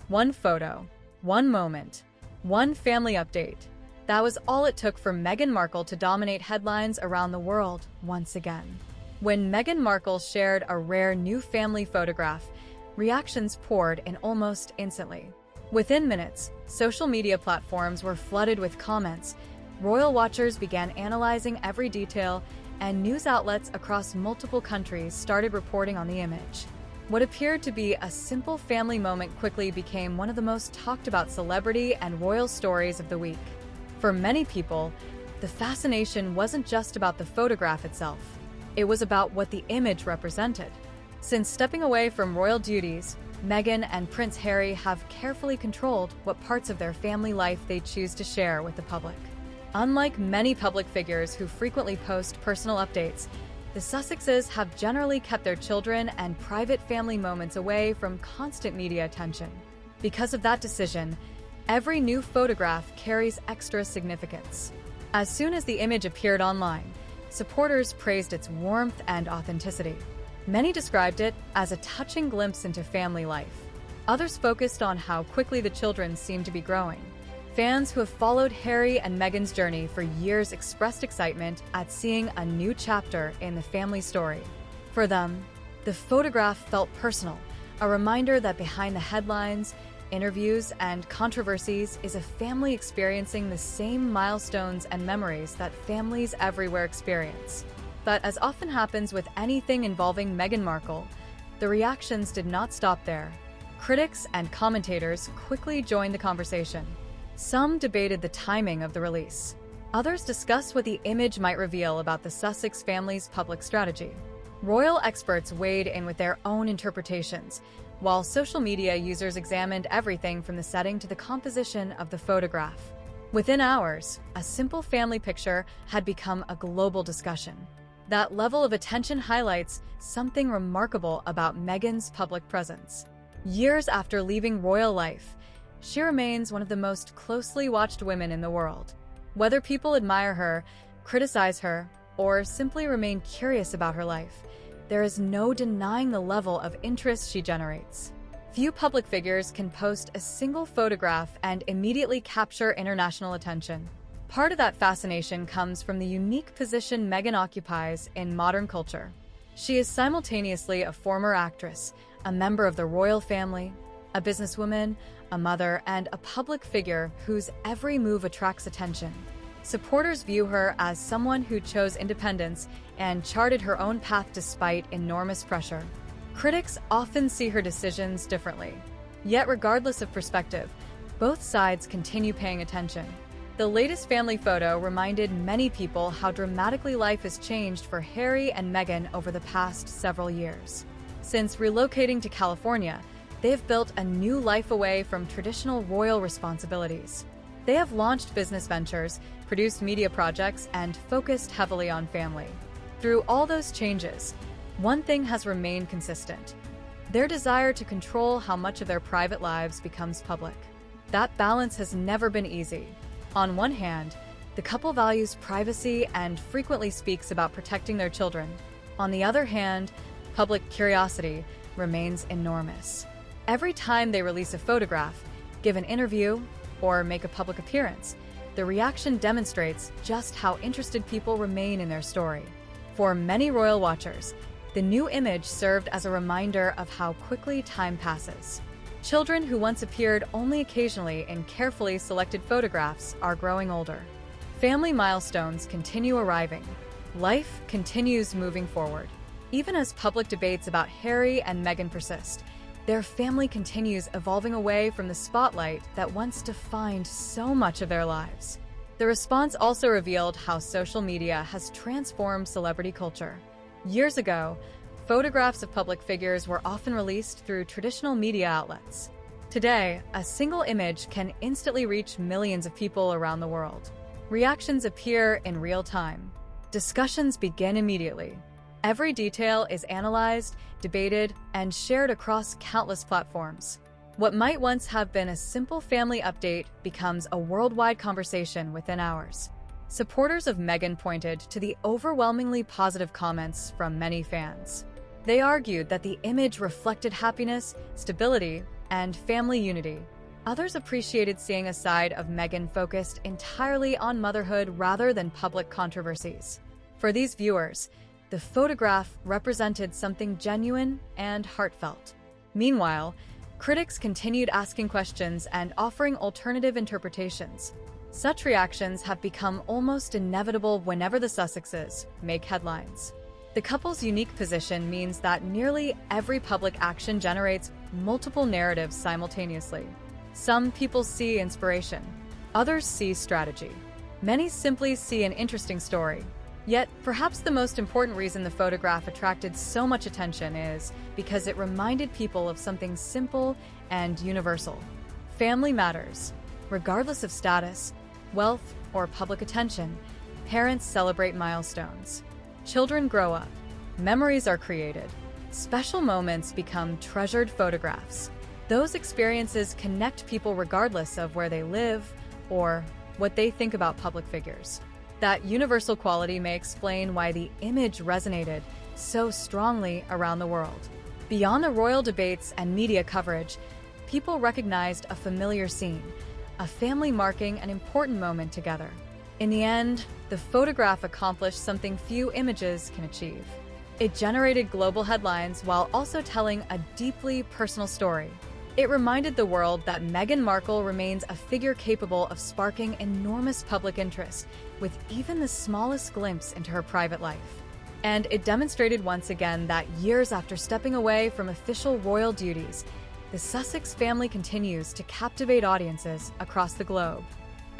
One photo, one moment, one family update. That was all it took for Meghan Markle to dominate headlines around the world once again. When Meghan Markle shared a rare new family photograph, reactions poured in almost instantly. Within minutes, social media platforms were flooded with comments, royal watchers began analyzing every detail, and news outlets across multiple countries started reporting on the image. What appeared to be a simple family moment quickly became one of the most talked about celebrity and royal stories of the week. For many people, the fascination wasn't just about the photograph itself. It was about what the image represented. Since stepping away from royal duties, Meghan and Prince Harry have carefully controlled what parts of their family life they choose to share with the public. Unlike many public figures who frequently post personal updates, the Sussexes have generally kept their children and private family moments away from constant media attention. Because of that decision, every new photograph carries extra significance. As soon as the image appeared online, supporters praised its warmth and authenticity. Many described it as a touching glimpse into family life. Others focused on how quickly the children seemed to be growing. Fans who have followed Harry and Meghan's journey for years expressed excitement at seeing a new chapter in the family story. For them, the photograph felt personal, a reminder that behind the headlines, interviews, and controversies is a family experiencing the same milestones and memories that families everywhere experience. But as often happens with anything involving Meghan Markle, the reactions did not stop there. Critics and commentators quickly joined the conversation. Some debated the timing of the release. Others discussed what the image might reveal about the Sussex family's public strategy. Royal experts weighed in with their own interpretations, while social media users examined everything from the setting to the composition of the photograph. Within hours, a simple family picture had become a global discussion. That level of attention highlights something remarkable about Meghan's public presence. Years after leaving royal life, she remains one of the most closely watched women in the world. Whether people admire her, criticize her, or simply remain curious about her life, there is no denying the level of interest she generates. Few public figures can post a single photograph and immediately capture international attention. Part of that fascination comes from the unique position Meghan occupies in modern culture. She is simultaneously a former actress, a member of the royal family, a businesswoman, a mother, and a public figure whose every move attracts attention. Supporters view her as someone who chose independence and charted her own path despite enormous pressure. Critics often see her decisions differently. Yet regardless of perspective, both sides continue paying attention. The latest family photo reminded many people how dramatically life has changed for Harry and Meghan over the past several years. Since relocating to California, they have built a new life away from traditional royal responsibilities. They have launched business ventures, produced media projects, and focused heavily on family. Through all those changes, one thing has remained consistent: their desire to control how much of their private lives becomes public. That balance has never been easy. On one hand, the couple values privacy and frequently speaks about protecting their children. On the other hand, public curiosity remains enormous. Every time they release a photograph, give an interview, or make a public appearance, the reaction demonstrates just how interested people remain in their story. For many royal watchers, the new image served as a reminder of how quickly time passes. Children who once appeared only occasionally in carefully selected photographs are growing older. Family milestones continue arriving. Life continues moving forward. Even as public debates about Harry and Meghan persist, their family continues evolving away from the spotlight that once defined so much of their lives. The response also revealed how social media has transformed celebrity culture. Years ago, photographs of public figures were often released through traditional media outlets. Today, a single image can instantly reach millions of people around the world. Reactions appear in real time. Discussions begin immediately. Every detail is analyzed, debated, and shared across countless platforms. What might once have been a simple family update becomes a worldwide conversation within hours. Supporters of Meghan pointed to the overwhelmingly positive comments from many fans. They argued that the image reflected happiness, stability, and family unity. Others appreciated seeing a side of Meghan focused entirely on motherhood rather than public controversies. For these viewers, the photograph represented something genuine and heartfelt. Meanwhile, critics continued asking questions and offering alternative interpretations. Such reactions have become almost inevitable whenever the Sussexes make headlines. The couple's unique position means that nearly every public action generates multiple narratives simultaneously. Some people see inspiration, others see strategy. Many simply see an interesting story. Yet, perhaps the most important reason the photograph attracted so much attention is because it reminded people of something simple and universal. Family matters. Regardless of status, wealth, or public attention, parents celebrate milestones. Children grow up. Memories are created. Special moments become treasured photographs. Those experiences connect people regardless of where they live or what they think about public figures. That universal quality may explain why the image resonated so strongly around the world. Beyond the royal debates and media coverage, people recognized a familiar scene, a family marking an important moment together. In the end, the photograph accomplished something few images can achieve. It generated global headlines while also telling a deeply personal story. It reminded the world that Meghan Markle remains a figure capable of sparking enormous public interest, with even the smallest glimpse into her private life. And it demonstrated once again that years after stepping away from official royal duties, the Sussex family continues to captivate audiences across the globe.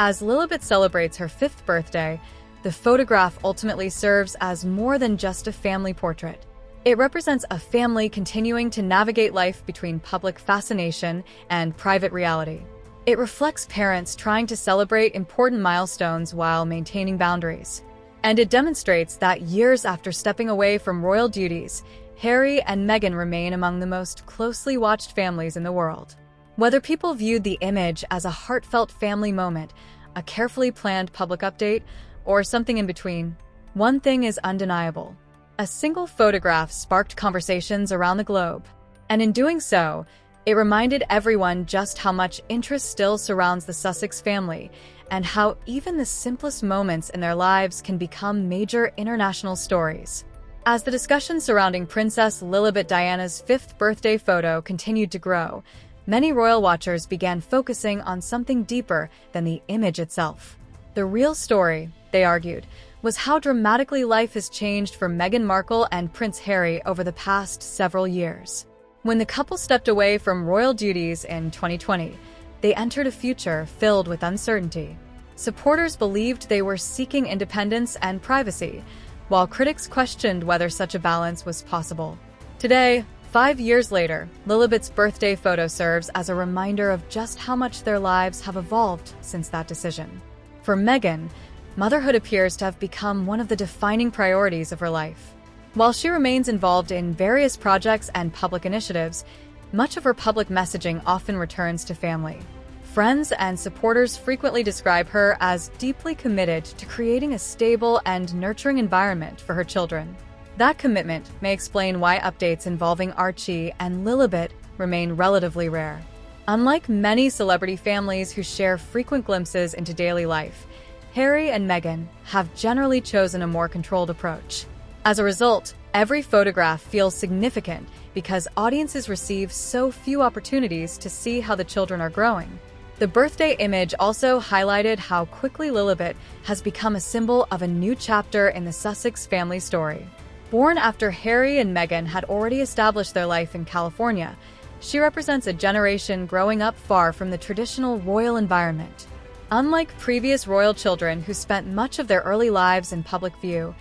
As Lilibet celebrates her 5th birthday, the photograph ultimately serves as more than just a family portrait. It represents a family continuing to navigate life between public fascination and private reality. It reflects parents trying to celebrate important milestones while maintaining boundaries. And it demonstrates that years after stepping away from royal duties, Harry and Meghan remain among the most closely watched families in the world. Whether people viewed the image as a heartfelt family moment, a carefully planned public update, or something in between, one thing is undeniable. A single photograph sparked conversations around the globe, and in doing so, it reminded everyone just how much interest still surrounds the Sussex family and how even the simplest moments in their lives can become major international stories. As the discussion surrounding Princess Lilibet Diana's 5th birthday photo continued to grow, many royal watchers began focusing on something deeper than the image itself. The real story, they argued, was how dramatically life has changed for Meghan Markle and Prince Harry over the past several years. When the couple stepped away from royal duties in 2020, they entered a future filled with uncertainty. Supporters believed they were seeking independence and privacy, while critics questioned whether such a balance was possible. Today, 5 years later, Lilibet's birthday photo serves as a reminder of just how much their lives have evolved since that decision. For Meghan, motherhood appears to have become one of the defining priorities of her life. While she remains involved in various projects and public initiatives, much of her public messaging often returns to family. Friends and supporters frequently describe her as deeply committed to creating a stable and nurturing environment for her children. That commitment may explain why updates involving Archie and Lilibet remain relatively rare. Unlike many celebrity families who share frequent glimpses into daily life, Harry and Meghan have generally chosen a more controlled approach. As a result, every photograph feels significant because audiences receive so few opportunities to see how the children are growing. The birthday image also highlighted how quickly Lilibet has become a symbol of a new chapter in the Sussex family story. Born after Harry and Meghan had already established their life in California, she represents a generation growing up far from the traditional royal environment. Unlike previous royal children who spent much of their early lives in public view,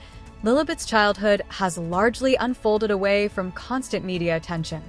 Lilibet's childhood has largely unfolded away from constant media attention.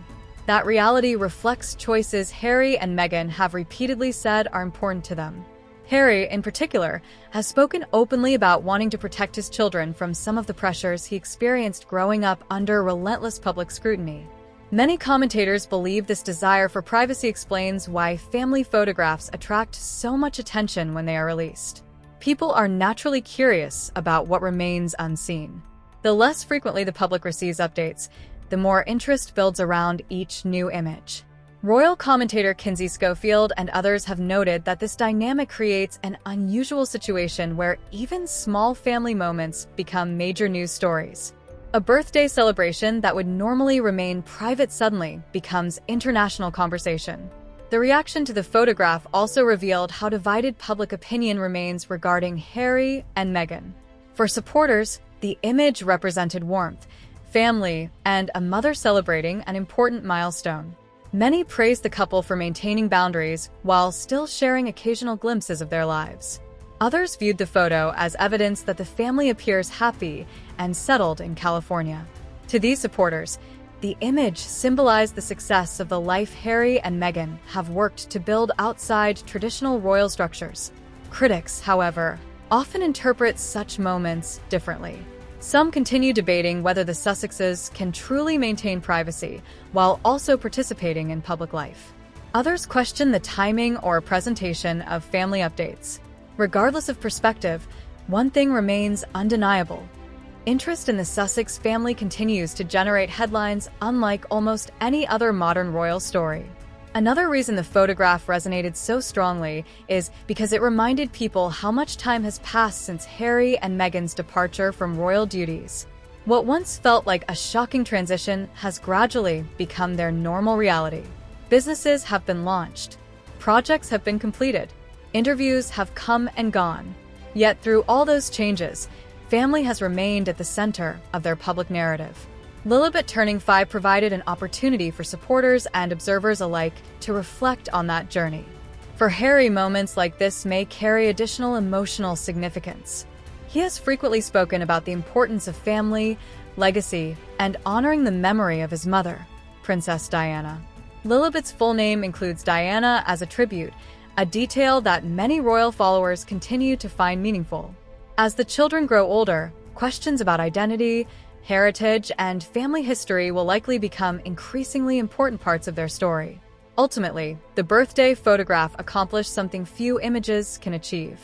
That reality reflects choices Harry and Meghan have repeatedly said are important to them. Harry, in particular, has spoken openly about wanting to protect his children from some of the pressures he experienced growing up under relentless public scrutiny. Many commentators believe this desire for privacy explains why family photographs attract so much attention when they are released. People are naturally curious about what remains unseen. The less frequently the public receives updates, the more interest builds around each new image. Royal commentator Kinsey Schofield and others have noted that this dynamic creates an unusual situation where even small family moments become major news stories. A birthday celebration that would normally remain private suddenly becomes international conversation. The reaction to the photograph also revealed how divided public opinion remains regarding Harry and Meghan. For supporters, the image represented warmth, family, and a mother celebrating an important milestone. Many praised the couple for maintaining boundaries while still sharing occasional glimpses of their lives. Others viewed the photo as evidence that the family appears happy and settled in California. To these supporters, the image symbolized the success of the life Harry and Meghan have worked to build outside traditional royal structures. Critics, however, often interpret such moments differently. Some continue debating whether the Sussexes can truly maintain privacy while also participating in public life. Others question the timing or presentation of family updates. Regardless of perspective, one thing remains undeniable. Interest in the Sussex family continues to generate headlines unlike almost any other modern royal story. Another reason the photograph resonated so strongly is because it reminded people how much time has passed since Harry and Meghan's departure from royal duties. What once felt like a shocking transition has gradually become their normal reality. Businesses have been launched, projects have been completed, interviews have come and gone. Yet through all those changes, family has remained at the center of their public narrative. Lilibet turning 5 provided an opportunity for supporters and observers alike to reflect on that journey. For Harry, moments like this may carry additional emotional significance. He has frequently spoken about the importance of family, legacy, and honoring the memory of his mother, Princess Diana. Lilibet's full name includes Diana as a tribute, a detail that many royal followers continue to find meaningful. As the children grow older, questions about identity, heritage, and family history will likely become increasingly important parts of their story. Ultimately, the birthday photograph accomplished something few images can achieve.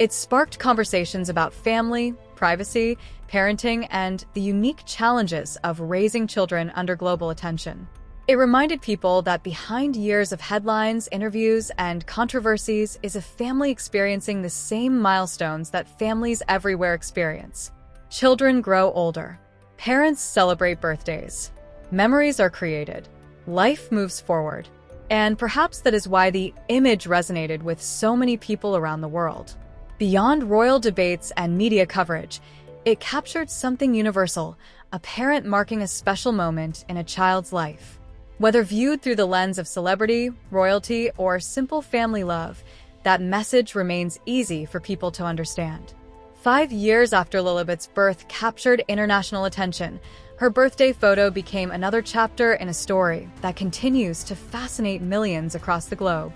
It sparked conversations about family, privacy, parenting, and the unique challenges of raising children under global attention. It reminded people that behind years of headlines, interviews, and controversies is a family experiencing the same milestones that families everywhere experience. Children grow older. Parents celebrate birthdays. Memories are created. Life moves forward. And perhaps that is why the image resonated with so many people around the world. Beyond royal debates and media coverage, it captured something universal, a parent marking a special moment in a child's life. Whether viewed through the lens of celebrity, royalty, or simple family love, that message remains easy for people to understand. 5 years after Lilibet's birth captured international attention, her birthday photo became another chapter in a story that continues to fascinate millions across the globe.